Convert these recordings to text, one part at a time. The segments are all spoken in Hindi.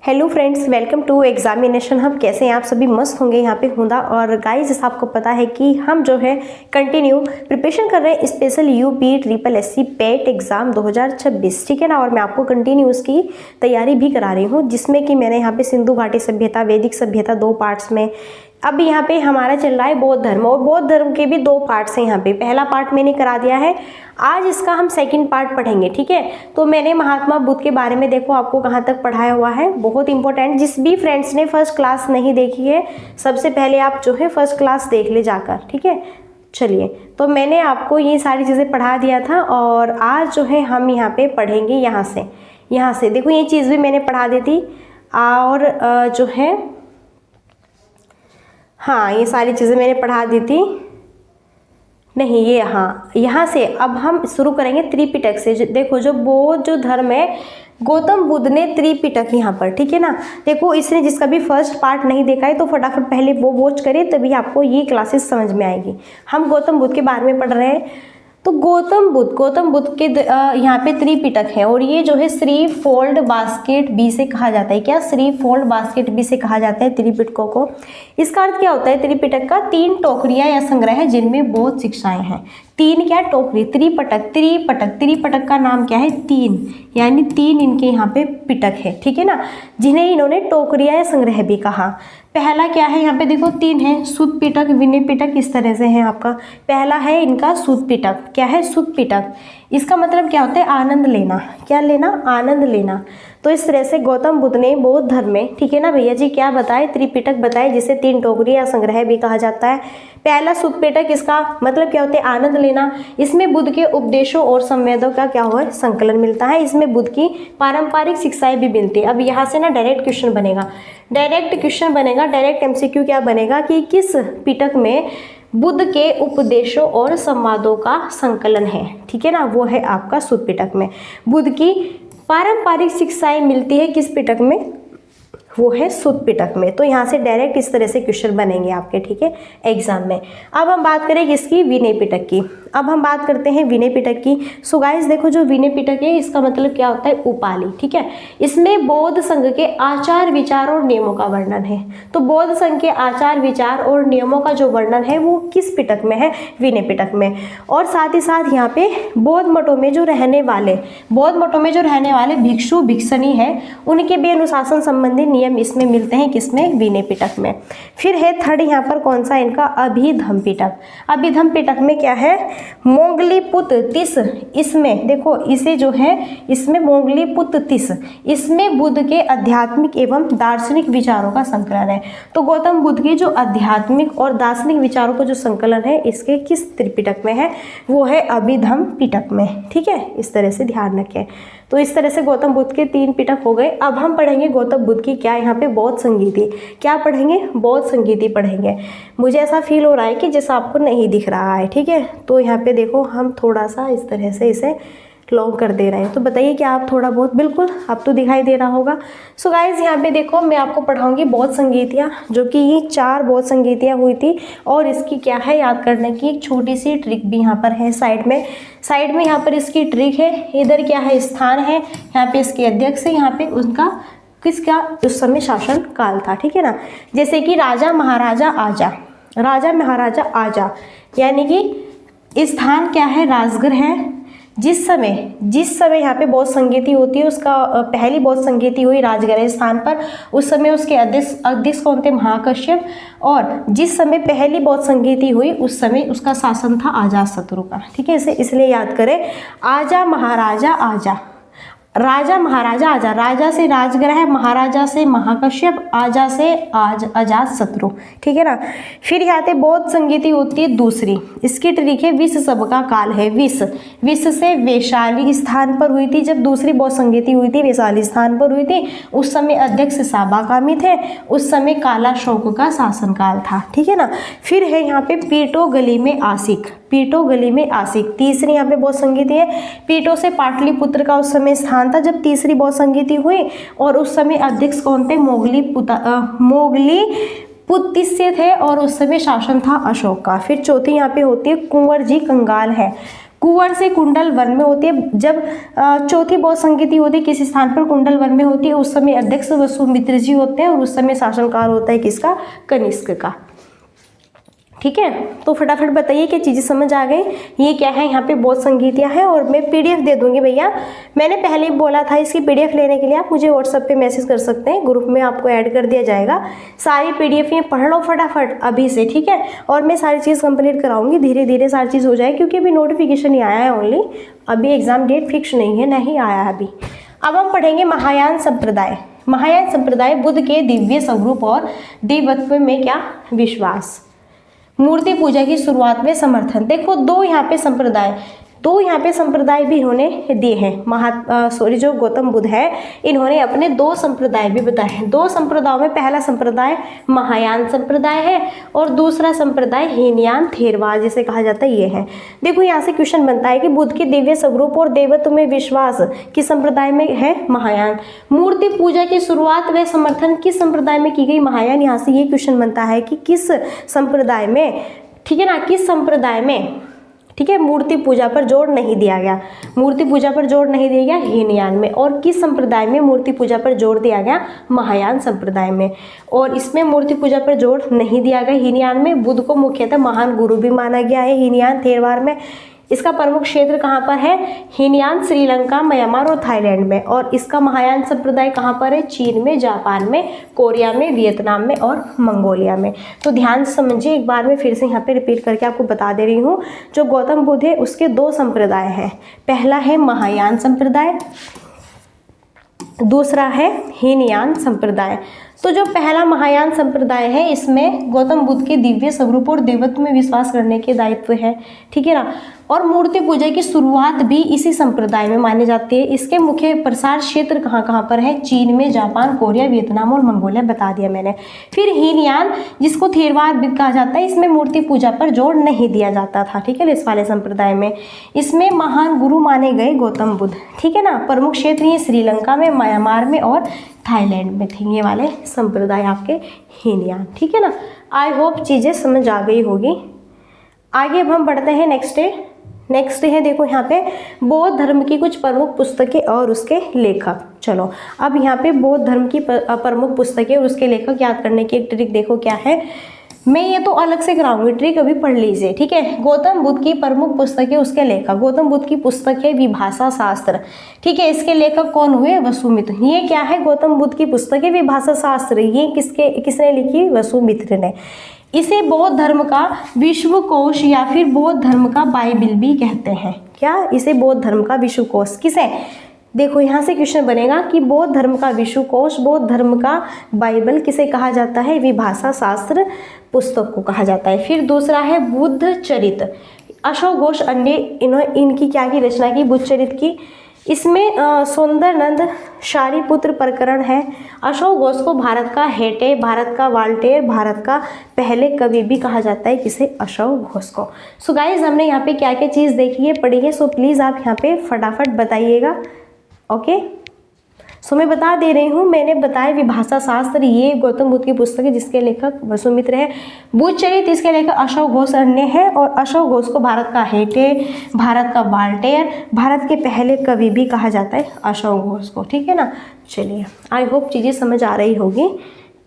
Hello friends, welcome to examination hub. कैसे हैं आप सभी? मस्त होंगे। यहाँ पे हुदा और गाइस, जैसा आपको पता है कि हम जो है कंटिन्यू प्रिपरेशन कर रहे हैं स्पेशल यूपी ट्रिपल एससी पेट एग्जाम 2026, ठीक है ना। और मैं आपको कंटिन्यू उसकी तैयारी भी करा रही हूँ, जिसमें कि मैंने यहाँ पे सिंधु घाटी सभ्यता, वैदिक सभ्यता 2 पार्ट्स में। अब यहाँ पे हमारा चल रहा है बौद्ध धर्म, और बौद्ध धर्म के भी 2 पार्ट्स हैं यहाँ पे। पहला पार्ट मैंने करा दिया है, आज इसका हम सेकंड पार्ट पढ़ेंगे, ठीक है। तो मैंने महात्मा बुद्ध के बारे में देखो आपको कहाँ तक पढ़ाया हुआ है, बहुत इंपॉर्टेंट। जिस भी फ्रेंड्स ने फर्स्ट क्लास नहीं देखी है, सबसे पहले आप जो है फर्स्ट क्लास देख ले जाकर, ठीक है। चलिए, तो मैंने आपको ये सारी चीज़ें पढ़ा दिया था, और आज जो है हम यहाँ पे पढ़ेंगे यहाँ से देखो, ये चीज़ भी मैंने पढ़ा दी थी। और जो है हाँ, ये सारी चीज़ें मैंने पढ़ा दी थी। नहीं, ये हाँ, यहाँ से अब हम शुरू करेंगे त्रिपिटक से। देखो, जो बौद्ध जो धर्म है, गौतम बुद्ध ने त्रिपिटक यहाँ पर, ठीक है ना। देखो, इसने जिसका भी फर्स्ट पार्ट नहीं देखा है तो फटाफट पहले वो वॉच करिए, तभी आपको ये क्लासेस समझ में आएगी। हम गौतम बुद्ध के बारे में पढ़ रहे हैं। तो गौतम बुद्ध के यहाँ पे त्रिपिटक है, और ये जो है श्री फोल्ड बास्केट बी से कहा जाता है। क्या? श्री फोल्ड बास्केट बी से कहा जाता है त्रिपिटकों को। इसका अर्थ क्या होता है? त्रिपिटक का 3 टोकरियां या संग्रह है, जिनमें बौद्ध शिक्षाएं हैं। 3 क्या टोकरी? त्रिपिटक का नाम क्या है? 3, यानी 3 इनके यहाँ पे पिटक है, ठीक है ना, जिन्हें इन्होंने टोकरियां या संग्रह भी कहा। पहला क्या है? यहाँ पे देखो 3 है, सुत्त पिटक, विनय पिटक, इस तरह से है आपका। पहला है इनका सुत्त पिटक। क्या है? सुत्त पिटक। इसका मतलब क्या होता है? आनंद लेना। क्या लेना? आनंद लेना। तो इस तरह से गौतम बुद्ध ने बौद्ध धर्म में, ठीक है ना भैया जी, क्या बताए? त्रिपिटक बताए, जिसे 3 टोकरी या संग्रह भी कहा जाता है। पहला सुत्त पिटक, इसका मतलब क्या होता है? आनंद लेना। इसमें बुद्ध के उपदेशों और संवेदों का क्या हुआ है? संकलन मिलता है। इसमें बुद्ध की पारंपरिक शिक्षाएं भी मिलती है। अब यहाँ से ना डायरेक्ट क्वेश्चन बनेगा, डायरेक्ट एमसीक्यू क्या बनेगा कि किस पिटक में बुद्ध के उपदेशों और संवादों का संकलन है, ठीक है ना। वो है आपका सुत्त पिटक में। बुद्ध की पारंपरिक शिक्षाएं मिलती है किस पिटक में? वो है सुत्त पिटक में। तो यहाँ से डायरेक्ट इस तरह से क्वेश्चन बनेंगे आपके, ठीक है, एग्जाम में। अब हम बात करें किसकी? विनय पिटक की। अब हम बात करते हैं विनय पिटक की। सो गाइस, देखो, जो विनय पिटक है, इसका मतलब क्या होता है? उपाली, ठीक है। इसमें बौद्ध संघ के आचार विचार और नियमों का वर्णन है। तो बौद्ध संघ के आचार विचार और नियमों का जो वर्णन है वो किस पिटक में है? विनय पिटक में। और साथ ही साथ यहाँ पे बौद्ध मठों में जो रहने वाले भिक्षु भिक्षुणी है, उनके भी अनुशासन संबंधी नियम इसमें मिलते हैं। किसमें? विनय पिटक में। फिर है थर्ड यहाँ पर कौन सा? इनका अभिधम पिटक। अभिधम पिटक में क्या है? मोंगलीपुत्र तिस। इसमें देखो, इसे जो है, इसमें मोंगलीपुत्र तिस, इसमें बुद्ध के आध्यात्मिक एवं दार्शनिक विचारों का संकलन है। तो गौतम बुद्ध के जो आध्यात्मिक और दार्शनिक विचारों का जो संकलन है, इसके किस त्रिपिटक में है? वो है अभिधम पिटक में, ठीक है। इस तरह से ध्यान रखें। तो इस तरह से गौतम बुद्ध के 3 पिटक हो गए। अब हम पढ़ेंगे गौतम बुद्ध की क्या यहाँ पे? बौद्ध संगीति। क्या पढ़ेंगे? बौद्ध संगीति पढ़ेंगे। मुझे ऐसा फील हो रहा है कि जैसा आपको नहीं दिख रहा है, ठीक है। तो यहाँ पे देखो, हम थोड़ा सा इस तरह से इसे लॉन्ग कर दे रहे हैं। तो बताइए कि आप थोड़ा बहुत, बिल्कुल अब तो दिखाई दे रहा होगा। सो गाइज, यहाँ पे देखो, मैं आपको पढ़ाऊंगी बौद्ध संगीतियाँ, जो कि ये 4 बौद्ध संगीतियाँ हुई थी। और इसकी क्या है, याद करने की एक छोटी सी ट्रिक भी यहाँ पर है। साइड में यहाँ पर इसकी ट्रिक है। इधर क्या है? स्थान है, यहाँ पे इसके अध्यक्ष है, यहाँ पे उनका किसका उस समय शासन काल था, ठीक है ना। जैसे कि राजा महाराजा आजा, यानी कि स्थान क्या है? राजगृह है। जिस समय यहाँ पे बौद्ध संगीति होती है, उसका पहली बौद्ध संगीति हुई राजगृह स्थान पर। उस समय उसके अध्यक्ष कौन थे? महाकश्यप। और जिस समय पहली बौद्ध संगीति हुई, उस समय उसका शासन था अजातशत्रु का, ठीक है। इसे इसलिए याद करें, आजा महाराजा आजा, राजा महाराजा आजा। राजा से राजगृह, महाराजा से महाकश्यप, आजा से अजातशत्रु, ठीक है ना। फिर यहाँ पे बौद्ध संगीति होती है दूसरी। इसकी ट्रिक है, विष सबका काल है। विष से वैशाली स्थान पर हुई थी। जब दूसरी बौद्ध संगीति हुई थी, वैशाली स्थान पर हुई थी। उस समय अध्यक्ष साबाकामी थे। उस समय काला शोक का शासनकाल था, ठीक है ना। फिर है यहाँ पे पीटो गली में आशिक। तीसरी यहाँ पे बौद्ध संगीति है। पीटो से पाटलिपुत्र का उस समय स्थान था जब तीसरी बौद्ध संगीति हुई। और उस समय अध्यक्ष कौन थे? मोगली पुत्तिस्य थे, और उस समय शासन था अशोक का। फिर चौथी यहाँ पे होती है कुंवर जी कंगाल है। कुंवर से कुंडल वन में होती है। जब चौथी बौद्ध संगीति होती है किसी स्थान पर कुंडल वन में होती है, उस समय अध्यक्ष वसुमित्र जी होते हैं और उस समय शासनकार होता है किसका, कनिष्क का। ठीक है, तो फटाफट बताइए कि चीज़ें समझ आ गई। ये क्या है, यहाँ पे बौद्ध संगीतियाँ हैं और मैं पीडीएफ दे दूंगी भैया। मैंने पहले ही बोला था इसकी पीडीएफ लेने के लिए आप मुझे व्हाट्सएप पे मैसेज कर सकते हैं, ग्रुप में आपको ऐड कर दिया जाएगा। सारी पीडीएफ ये पढ़ लो फटाफट अभी से, ठीक है। और मैं सारी चीज़ कंप्लीट कराऊंगी, धीरे धीरे सारी चीज़ हो जाए, क्योंकि अभी नोटिफिकेशन ही आया है ओनली, अभी एग्जाम डेट फिक्स नहीं है, नहीं आया है अभी। अब हम पढ़ेंगे महायान संप्रदाय। महायान संप्रदाय बुद्ध के दिव्य स्वरूप और देवत्व में क्या विश्वास, मूर्ति पूजा की शुरुआत में समर्थन। देखो दो यहाँ पे संप्रदाय भी इन्होंने दिए हैं। जो गौतम बुद्ध है इन्होंने अपने दो संप्रदाय भी बताए हैं। दो संप्रदायों में पहला संप्रदाय महायान संप्रदाय है और दूसरा संप्रदाय हीनयान थेरवाद जिसे कहा जाता है, ये है। देखो यहाँ से क्वेश्चन बनता है कि बुद्ध के दिव्य स्वरूप और देवत्व में विश्वास किस संप्रदाय में है, महायान। मूर्ति पूजा की शुरुआत व समर्थन किस संप्रदाय में की गई, महायान। यहाँ से ये क्वेश्चन बनता है कि किस संप्रदाय में, ठीक है ना, किस संप्रदाय में, ठीक है, मूर्ति पूजा पर जोर नहीं दिया गया, मूर्ति पूजा पर जोर नहीं दिया गया हीनयान में। और किस संप्रदाय में मूर्ति पूजा पर जोर दिया गया, महायान संप्रदाय में। और इसमें मूर्ति पूजा पर जोर नहीं दिया गया हीनयान में। बुद्ध को मुख्यतः महान गुरु भी माना गया है हीनयान थेरवाद में। इसका प्रमुख क्षेत्र कहाँ पर है, हीनयान श्रीलंका, म्यांमार और थाईलैंड में। और इसका महायान संप्रदाय कहाँ पर है, चीन में, जापान में, कोरिया में, वियतनाम में और मंगोलिया में। तो ध्यान से समझिए, एक बार मैं फिर से यहाँ पे रिपीट करके आपको बता दे रही हूँ। जो गौतम बुद्ध है उसके दो संप्रदाय हैं, पहला है महायान संप्रदाय, दूसरा है हीनयान संप्रदाय। तो जो पहला महायान संप्रदाय है इसमें गौतम बुद्ध के दिव्य स्वरूप और देवत्व में विश्वास करने के दायित्व है, ठीक है ना। और मूर्ति पूजा की शुरुआत भी इसी संप्रदाय में मानी जाती है। इसके मुख्य प्रसार क्षेत्र कहाँ कहाँ पर है, चीन में, जापान, कोरिया, वियतनाम और मंगोलिया, बता दिया मैंने। फिर हीनयान जिसको थेरवाद भी कहा जाता है, इसमें मूर्ति पूजा पर जोर नहीं दिया जाता था, ठीक है, इस वाले संप्रदाय में। इसमें महान गुरु माने गए गौतम बुद्ध, ठीक है ना। प्रमुख क्षेत्र ये श्रीलंका में, म्यांमार में और थाईलैंड में थे ये वाले संप्रदाय आपके हीनयान, ठीक है ना। आई होप चीज़ें समझ आ गई होगी। आगे अब हम बढ़ते हैं नेक्स्ट है देखो यहाँ पे बौद्ध धर्म की कुछ प्रमुख पुस्तकें और उसके लेखक। चलो अब यहाँ पे बौद्ध धर्म की प्रमुख पुस्तकें और उसके लेखक याद करने की एक ट्रिक देखो क्या है। मैं ये तो अलग से कराऊंगी, ट्रिक अभी पढ़ लीजिए, ठीक है। गौतम बुद्ध की प्रमुख पुस्तकें उसके लेखक। गौतम बुद्ध की पुस्तक है विभाषा शास्त्र, ठीक है। इसके लेखक कौन हुए, वसुमित्र। ये क्या है, गौतम बुद्ध की पुस्तक है विभाषा शास्त्र। ये किसने लिखी, वसुमित्र ने। इसे बौद्ध धर्म का विश्वकोश या फिर बौद्ध धर्म का बाइबिल भी कहते हैं। क्या, इसे बौद्ध धर्म का विश्वकोश किसे, देखो यहाँ से क्वेश्चन बनेगा कि बौद्ध धर्म का विश्वकोश, बौद्ध धर्म का बाइबल किसे कहा जाता है, विभाषा शास्त्र पुस्तक को कहा जाता है। फिर दूसरा है बुद्ध चरित। अशोक घोष अन्य इनकी क्या की रचना की, बुद्ध चरित की। इसमें सुंदरनंद शारिपुत्र प्रकरण है। अशोक घोष को भारत का हेटे, भारत का वाल्टेयर, भारत का पहले कवि भी कहा जाता है, किसे, अशोक घोष को। सो गाइज हमने यहाँ पे क्या क्या चीज़ देखी है, पढ़ी है। सो प्लीज़ आप यहाँ पे फटाफट बताइएगा, ओके। सो मैं बता दे रही हूँ, मैंने बताया विभाषा शास्त्र ये गौतम बुद्ध की पुस्तक है जिसके लेखक वसुमित्र है। बुद्ध चरित इसके लेखक अशोक घोष अन्य है। और अशोक घोष को भारत का हेटे, भारत का वाल्टेयर, भारत के पहले कवि भी कहा जाता है अशोक घोष को, ठीक है ना। चलिए आई होप चीज़ें समझ आ रही होगी।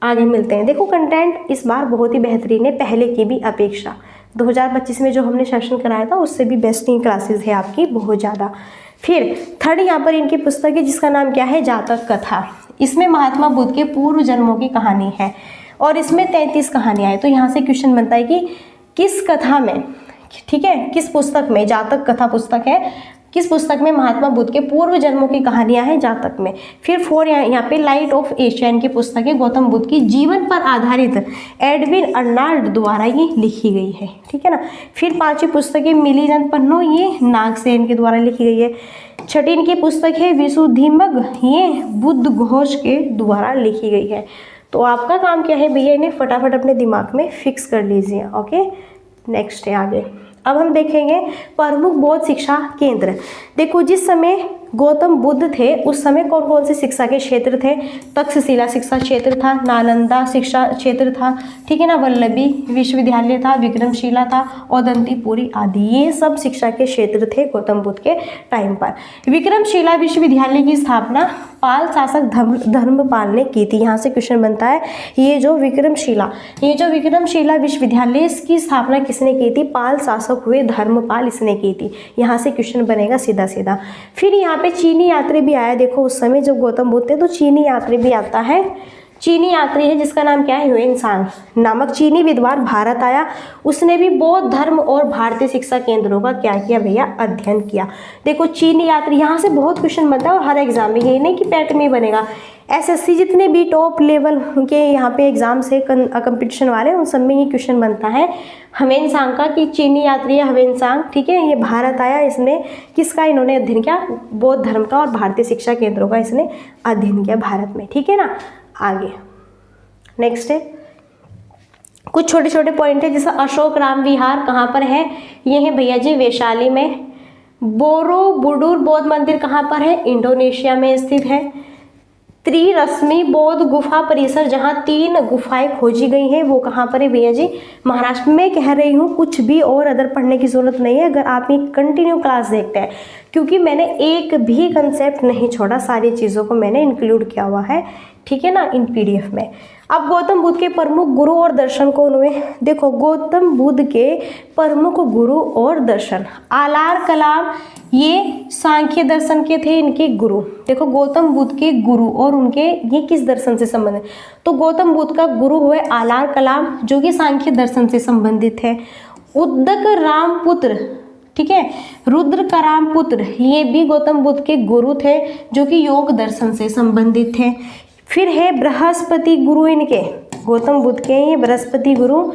आगे मिलते हैं। देखो कंटेंट इस बार बहुत ही बेहतरीन है पहले की भी अपेक्षा। 2025 में जो हमने सेशन कराया था उससे भी बेस्टिंग क्लासेस है आपकी, बहुत ज़्यादा। फिर थर्ड यहाँ पर इनकी पुस्तक है जिसका नाम क्या है, जातक कथा। इसमें महात्मा बुद्ध के पूर्व जन्मों की कहानी है और इसमें 33 कहानियाँ हैं। तो यहाँ से क्वेश्चन बनता है कि किस कथा में, ठीक है, किस पुस्तक में, जातक कथा पुस्तक है, किस पुस्तक में महात्मा बुद्ध के पूर्व जन्मों की कहानियां हैं, जातक में। फिर 4 यहाँ पे लाइट ऑफ एशिया की पुस्तक है, गौतम बुद्ध की जीवन पर आधारित एडविन अर्नाल्ड द्वारा ये लिखी गई है, ठीक है ना। फिर 5वीं पुस्तक है मिलीनंद पन्नो, ये नागसेन के द्वारा लिखी गई है। 6ठी इनकी पुस्तक है विशुद्धिमग, ये बुद्ध घोष के द्वारा लिखी गई है। तो आपका काम क्या है भैया, इन्हें फटाफट अपने दिमाग में फिक्स कर लीजिए, ओके। नेक्स्ट है आगे। अब हम देखेंगे प्रमुख बौद्ध शिक्षा केंद्र। देखो जिस समय गौतम बुद्ध थे उस समय कौन कौन से शिक्षा के क्षेत्र थे? तक्षशिला शिक्षा क्षेत्र था, नालंदा शिक्षा क्षेत्र था, ठीक है ना, वल्लभी विश्वविद्यालय था, विक्रमशिला था, औदंतीपुरी आदि, ये सब शिक्षा के क्षेत्र थे गौतम बुद्ध के टाइम पर। विक्रमशिला विश्वविद्यालय की स्थापना पाल शासक धर्मपाल ने की थी। यहाँ से क्वेश्चन बनता है ये जो विक्रमशिला विश्वविद्यालय इसकी स्थापना किसने की थी? पाल शासक हुए धर्मपाल, इसने की थी। यहाँ से क्वेश्चन बनेगा सीधा सीधा। फिर यहाँ पे चीनी यात्री भी आया, देखो उस समय जब गौतम बुद्ध थे तो चीनी यात्री भी आता है। चीनी यात्री है जिसका नाम क्या है? ह्वेनसांग नामक चीनी विद्वान भारत आया। उसने भी बौद्ध धर्म और भारतीय शिक्षा केंद्रों का क्या किया भैया? अध्ययन किया। देखो चीनी यात्री, यहाँ से बहुत क्वेश्चन बनता है और हर एग्जाम में, ये नहीं कि पैट में बनेगा। एसएससी जितने भी टॉप लेवल के यहाँ पे एग्जाम्स है कंपटीशन वाले, उन सब में ये क्वेश्चन बनता है ह्वेनसांग का, कि चीनी यात्री है ह्वेनसांग, ठीक है, ये भारत आया, इसने किसका इन्होंने अध्ययन किया? बौद्ध धर्म का और भारतीय शिक्षा केंद्रों का इसने अध्ययन किया भारत में, ठीक है ना। आगे नेक्स्ट है कुछ छोटे छोटे पॉइंट है, जैसे अशोक राम विहार कहाँ पर है? ये है भैया जी वैशाली में। बोरोबुडुर बौद्ध मंदिर कहाँ पर है? इंडोनेशिया में स्थित है। त्रिरश्मि बौद्ध गुफा परिसर जहाँ 3 गुफाएं खोजी गई हैं, वो कहाँ पर है भैया जी? महाराष्ट्र में। कह रही हूँ कुछ भी और अदर पढ़ने की जरूरत नहीं है अगर आप ये कंटिन्यू क्लास देखते हैं, क्योंकि मैंने एक भी कंसेप्ट नहीं छोड़ा, सारी चीज़ों को मैंने इंक्लूड किया हुआ है, ठीक है ना, इन पीडीएफ में। अब गौतम बुद्ध के प्रमुख गुरु और दर्शन कौन हुए? देखो गौतम बुद्ध के प्रमुख गुरु और दर्शन, आलार कलाम ये सांख्य दर्शन के थे, इनके गुरु। देखो गौतम बुद्ध के गुरु और उनके ये किस दर्शन से संबंधित? तो गौतम बुद्ध का गुरु हुए आलार कलाम जो कि सांख्य दर्शन से संबंधित है। उद्दक रामपुत्र, ठीक है, रुद्र करामपुत्र ये भी गौतम बुद्ध के गुरु थे जो कि योग दर्शन से संबंधित थे। फिर है बृहस्पति गुरु, इनके गौतम बुद्ध के ये बृहस्पति गुरु,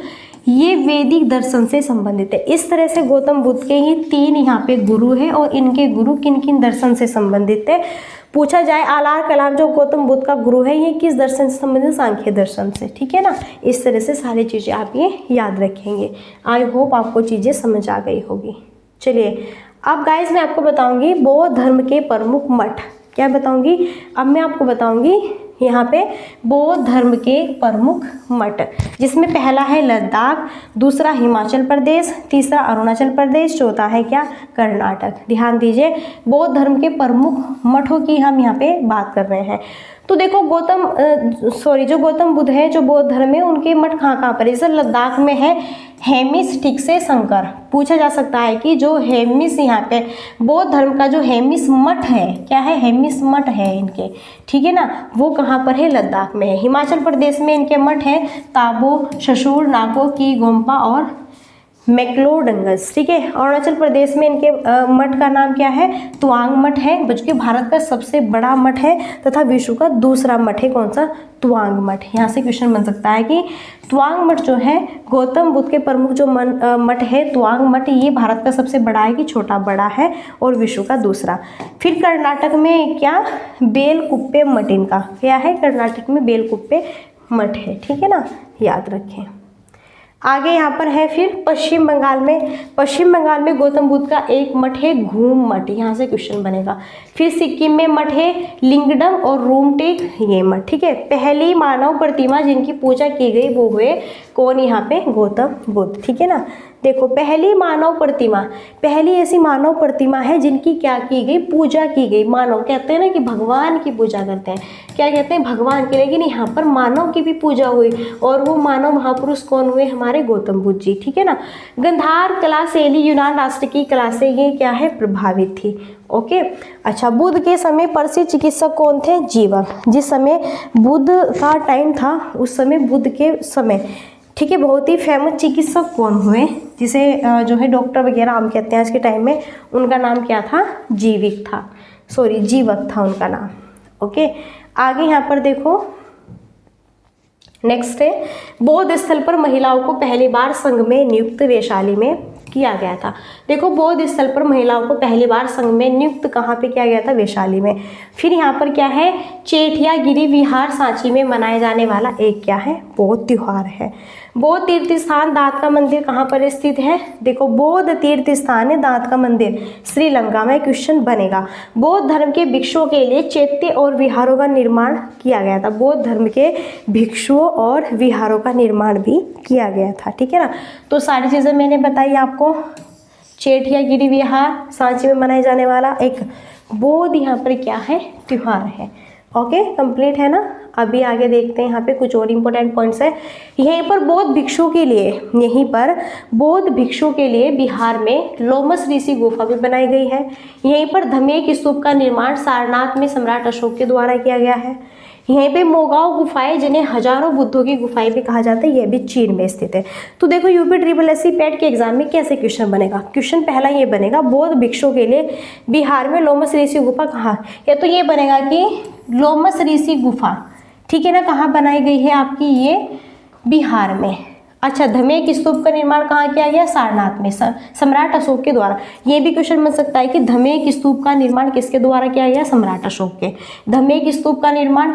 ये वैदिक दर्शन से संबंधित है। इस तरह से गौतम बुद्ध के ही 3 यहाँ पे गुरु हैं और इनके गुरु किन किन दर्शन से संबंधित है? पूछा जाए आलार कलाम जो गौतम बुद्ध का गुरु है ये किस दर्शन से संबंधित? सांख्य दर्शन से, ठीक है ना। इस तरह से सारी चीज़ें आप ये याद रखेंगे। आई होप आपको चीज़ें समझ आ गई होगी। चलिए अब गाइस मैं आपको बताऊंगी बौद्ध धर्म के प्रमुख मठ। क्या बताऊंगी? अब मैं आपको बताऊंगी यहाँ पे बौद्ध धर्म के प्रमुख मठ, जिसमें पहला है लद्दाख, दूसरा हिमाचल प्रदेश, तीसरा अरुणाचल प्रदेश, चौथा है क्या? कर्नाटक। ध्यान दीजिए बौद्ध धर्म के प्रमुख मठों की हम यहाँ पे बात कर रहे हैं। तो देखो जो गौतम बुद्ध है, जो बौद्ध धर्म है, उनके मठ कहाँ पर है? जैसे लद्दाख में है हेमिस, ठीक से शंकर। पूछा जा सकता है कि जो हेमिस यहाँ पे बौद्ध धर्म का जो हेमिस मठ है, क्या है? हेमिस मठ है इनके, ठीक है ना, वो कहाँ पर है? लद्दाख में है। हिमाचल प्रदेश में इनके मठ है ताबो, शशुर, नाको की गोम्पा और मैक्लोडगंज, ठीक है। अरुणाचल प्रदेश में इनके मठ का नाम क्या है? तवांग मठ है, जो कि भारत का सबसे बड़ा मठ है तथा विश्व का दूसरा मठ है। कौन सा? तवांग मठ। यहाँ से क्वेश्चन बन सकता है कि तवांग मठ जो है गौतम बुद्ध के प्रमुख जो मठ है तवांग मठ, ये भारत का सबसे बड़ा है कि छोटा? बड़ा है और विश्व का दूसरा। फिर कर्नाटक में क्या? बेलकुप्पे मठ इनका क्या है? कर्नाटक में बेलकुप्पे मठ है, ठीक है ना, याद रखें। आगे यहाँ पर है फिर पश्चिम बंगाल में गौतम बुद्ध का एक मठ है घूम मठ, यहाँ से क्वेश्चन बनेगा। फिर सिक्किम में मठ है लिंगडम और रूमटेक ये मठ, ठीक है। पहली मानव प्रतिमा जिनकी पूजा की गई वो हुए कौन? यहाँ पे गौतम बुद्ध, ठीक है ना। देखो पहली ऐसी मानव प्रतिमा है जिनकी क्या की गई? पूजा की गई। मानव कहते हैं ना कि भगवान की पूजा करते हैं, क्या कहते हैं? भगवान की, लेकिन यहाँ पर मानव की भी पूजा हुई और वो मानव महापुरुष कौन हुए? हमारे गौतम बुद्ध जी, ठीक है ना। गंधार कला शैली यूनान राष्ट्र की कला से ये क्या है? प्रभावित थी। ओके अच्छा, बुद्ध के समय प्रसिद्ध चिकित्सक कौन थे? जीवक। जिस समय बुद्ध का टाइम था उस समय बुद्ध के समय, ठीक है, बहुत ही फेमस चिकित्सक कौन हुए? जिसे जो है डॉक्टर वगैरह हम कहते हैं आज के टाइम में, उनका नाम क्या था? जीवक था उनका नाम। ओके आगे यहाँ पर देखो नेक्स्ट है बौद्ध स्थल पर महिलाओं को पहली बार संघ में नियुक्त वैशाली में किया गया था। देखो बौद्ध स्थल पर महिलाओं को पहली बार संघ में नियुक्त कहाँ पे किया गया था, वैशाली में। फिर यहाँ पर क्या है, चेठियागिरी विहार सांची में मनाया जाने वाला एक क्या है, बौद्ध त्योहार है। बौद्ध तीर्थ स्थान दांत का मंदिर कहाँ पर स्थित है, देखो बौद्ध तीर्थ स्थान है दांत का मंदिर श्रीलंका में। क्वेश्चन बनेगा बौद्ध धर्म के भिक्षुओं के लिए चैत्य और विहारों का निर्माण किया गया था। बौद्ध धर्म के भिक्षुओं और विहारों का निर्माण भी किया गया था, ठीक है ना। तो सारी चीज़ें मैंने बताई आपको। चेठियागिरी विहार सांची में मनाए जाने वाला एक बौद्ध यहाँ पर क्या है, त्योहार है। ओके, कंप्लीट है ना। अभी आगे देखते हैं यहाँ पे कुछ और इम्पोर्टेंट पॉइंट्स है। यहीं पर बौद्ध भिक्षुओं के लिए, यहीं पर बौद्ध भिक्षुओं के लिए बिहार में लोमस ऋषि गुफा भी बनाई गई है। यहीं पर धमेक स्तूप का निर्माण सारनाथ में सम्राट अशोक के द्वारा किया गया है। यहीं पे मोगांव गुफाएं, जिन्हें हजारों बुद्धों की गुफाएं भी कहा जाता है, यह भी चीन में स्थित है। तो देखो यूपी SSC पेट के एग्जाम में कैसे क्वेश्चन बनेगा। क्वेश्चन पहला ये बनेगा बौद्ध भिक्षुओं के लिए बिहार में लोमस ऋषि गुफा कहाँ, या तो ये बनेगा कि लोमस ऋषि गुफा, ठीक है ना, कहाँ बनाई गई है आपकी, ये बिहार में। अच्छा, धमेक स्तूप का निर्माण कहाँ किया गया, सारनाथ में, सम्राट अशोक के द्वारा। ये भी क्वेश्चन बन सकता है कि धमेक स्तूप का निर्माण किसके द्वारा किया गया, सम्राट अशोक के। धमेक स्तूप का निर्माण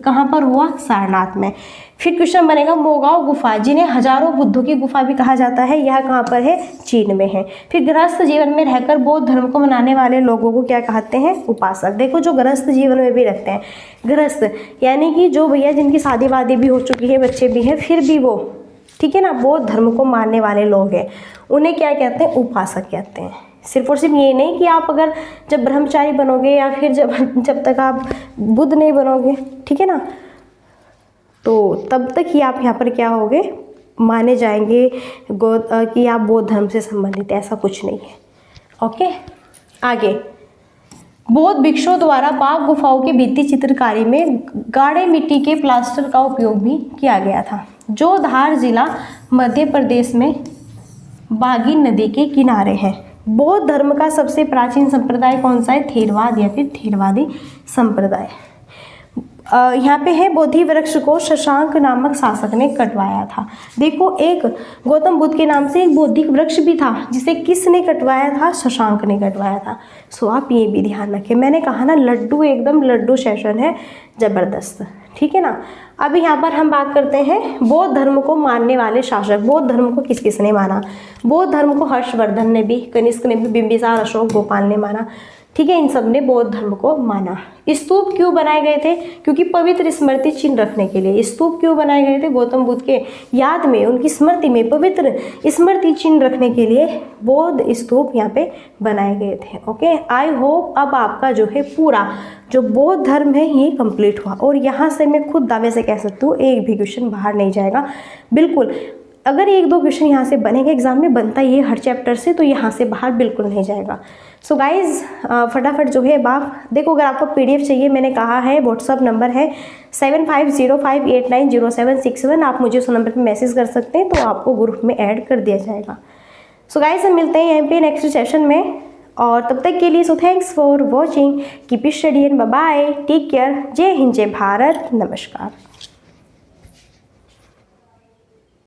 कहाँ पर हुआ, सारनाथ में। फिर क्वेश्चन बनेगा मोगांव गुफा, जिन्हें हजारों बुद्धों की गुफा भी कहा जाता है, यह कहाँ पर है, चीन में है। फिर गृहस्थ जीवन में रहकर बौद्ध धर्म को मनाने वाले लोगों को क्या कहते हैं, उपासक। देखो जो गृहस्थ जीवन में भी रखते हैं, गृहस्थ यानी कि जो भैया जिनकी शादी वादी भी हो चुकी है, बच्चे भी हैं, फिर भी वो, ठीक है ना, बौद्ध धर्म को मानने वाले लोग हैं, उन्हें क्या कहते हैं, उपासक कहते हैं। सिर्फ और सिर्फ ये नहीं कि आप अगर जब ब्रह्मचारी बनोगे या फिर जब तक आप बुद्ध नहीं बनोगे, ठीक है ना, तो तब तक ही आप यहाँ पर क्या होगे, माने जाएंगे कि आप बौद्ध धर्म से संबंधित, ऐसा कुछ नहीं है। ओके, आगे बौद्ध भिक्षुओं द्वारा बाघ गुफाओं की भित्ति चित्रकारी में गाढ़े मिट्टी के प्लास्टर का उपयोग भी किया गया था, जो धार जिला मध्य प्रदेश में बागी नदी के किनारे है। बौद्ध धर्म का सबसे प्राचीन संप्रदाय कौन सा है, थेरवाद या फिर थेरवादी संप्रदाय। यहाँ पे है बोधि वृक्ष को शशांक नामक शासक ने कटवाया था। देखो एक गौतम बुद्ध के नाम से एक बोधि वृक्ष भी था, जिसे किसने कटवाया था, शशांक ने कटवाया था। सो आप ये भी ध्यान रखें, मैंने कहा ना लड्डू, एकदम लड्डू सेशन है, जबरदस्त, ठीक है ना। अब यहाँ पर हम बात करते हैं बौद्ध धर्म को मानने वाले शासक। बौद्ध धर्म को किस किसने माना, बौद्ध धर्म को हर्षवर्धन ने भी, कनिष्क ने भी, बिंबिसार, अशोक, गोपाल ने माना, ठीक है, इन सब ने बौद्ध धर्म को माना। स्तूप क्यों बनाए गए थे, क्योंकि पवित्र स्मृति चिन्ह रखने के लिए। स्तूप क्यों बनाए गए थे, गौतम बुद्ध के याद में, उनकी स्मृति में पवित्र स्मृति चिन्ह रखने के लिए बौद्ध स्तूप यहाँ पे बनाए गए थे। ओके, आई होप अब आपका जो है पूरा जो बौद्ध धर्म है ये कंप्लीट हुआ। और यहाँ से मैं खुद दावे से कह सकती हूँ एक भी क्वेश्चन बाहर नहीं जाएगा, बिल्कुल। अगर एक दो क्वेश्चन यहाँ से बनेंगे, एग्जाम में बनता ही है हर चैप्टर से, तो यहाँ से बाहर बिल्कुल नहीं जाएगा। सो गाइज फटाफट जो है बाप देखो, अगर आपको PDF चाहिए, मैंने कहा है व्हाट्सअप नंबर है 7505890761। आप मुझे उस नंबर पे मैसेज कर सकते हैं, तो आपको ग्रुप में ऐड कर दिया जाएगा। सो गाइज हम मिलते हैं यहाँ पे नेक्स्ट सेशन में, और तब तक के लिए so thanks for watching, keep study and bye bye, take care, जय हिंद, जय भारत, नमस्कार।